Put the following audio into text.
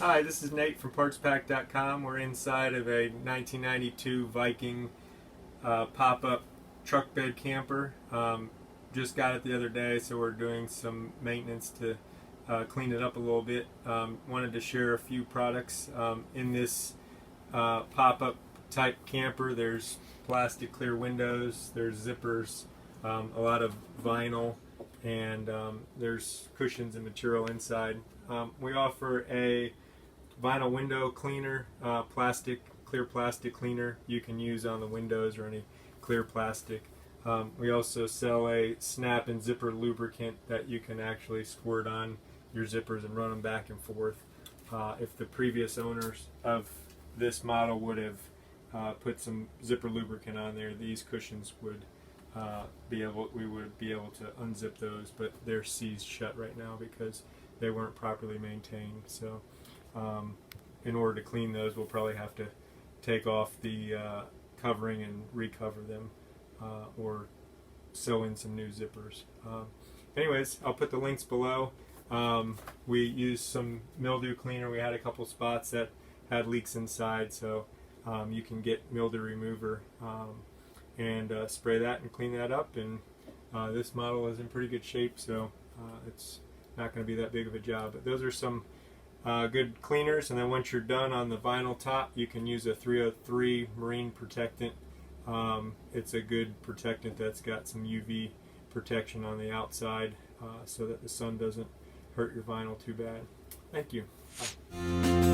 Hi, this is Nate from PartsPak.com. We're inside of a 1992 Viking pop-up truck bed camper. Just got it the other day, so we're doing some maintenance to clean it up a little bit. Wanted to share a few products. In this pop-up type camper, there's plastic clear windows, there's zippers, a lot of vinyl, and there's cushions and material inside. We offer a vinyl window cleaner, clear plastic cleaner you can use on the windows or any clear plastic. We also sell a snap and zipper lubricant that you can actually squirt on your zippers and run them back and forth. If the previous owners of this model would have put some zipper lubricant on there, these cushions would we would be able to unzip those, but they're seized shut right now because they weren't properly maintained. So in order to clean those, we'll probably have to take off the covering and recover them, or sew in some new zippers. Anyways, I'll put the links below. We used some mildew cleaner. We had a couple spots that had leaks inside, so you can get Mildew Remover and spray that and clean that up. And this model is in pretty good shape, so it's not going to be that big of a job. But those are some good cleaners. And then once you're done on the vinyl top, you can use a 303 marine protectant. It's a good protectant that's got some UV protection on the outside, so that the sun doesn't hurt your vinyl too bad. Thank you. Bye.